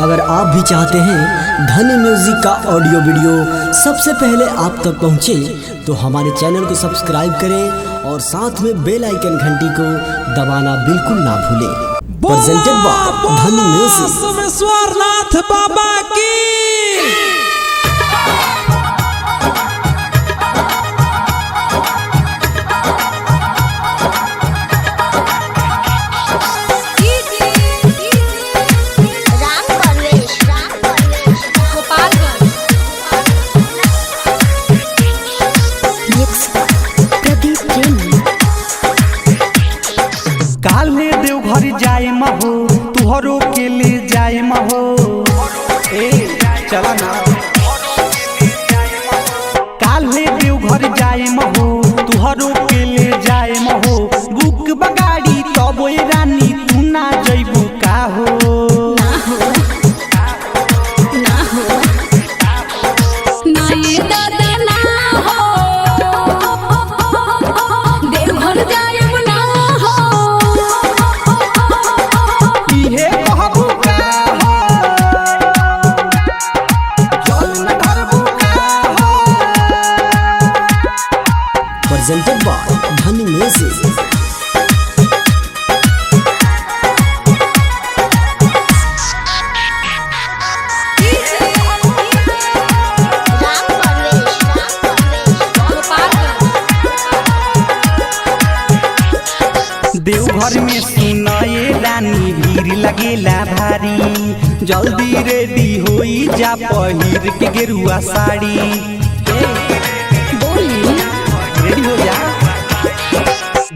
अगर आप भी चाहते हैं धनी म्यूजिक का ऑडियो वीडियो सबसे पहले आप तक पहुंचे तो हमारे चैनल को सब्सक्राइब करें और साथ में बेल आइकन घंटी को दबाना बिल्कुल ना भूलें। Presented by Dhani music. Someshwarnath बाबा की देवघर जाए महो तुहरो के ले जाए महो ए चला ना काले देवघर जाए महो तुहरो के ले जाए महो बुक बगाड़ी तब रानी तू ना जइबू का हो presented by Dhani music. Deoghar में सुनाए रानी भीड़ लगेला भारी जल्दी रेडी होई जा पहिर के गेरुआ साड़ी रेडी हो जा।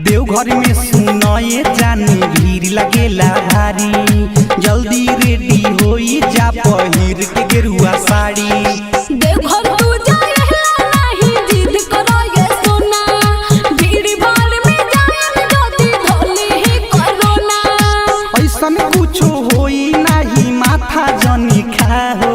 देवघर में सुनाए जानी भीड़ लगेला भारी जल्दी रेडी होई जा पहिर के गेरुआ साड़ी कुछो होई नहीं माथा जनी खा हो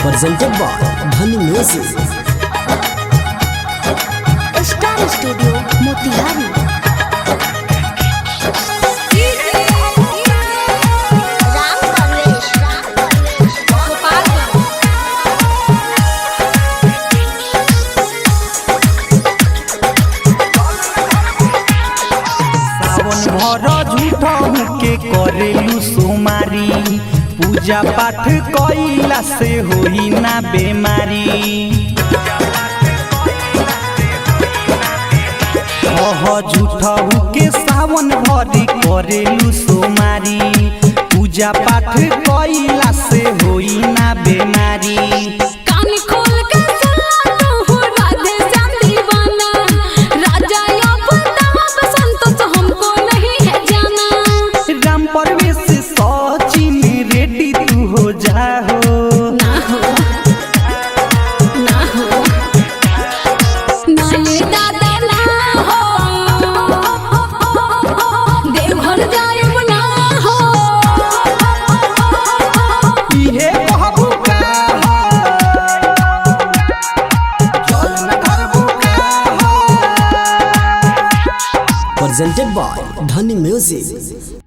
presented by Dhani music. Star studio Motihari. सावन भर झूठा के करेलू सोमारी पूजा पाठ कइला से होई ना बेमारी झूठा के सावन भरी करेलू सोमारी पूजा पाठ कइला से होई ना बेमारी राम परवेश सचिन रेडी तू हो जा हो प्रेजेंटेड बाय धनी म्यूजिक।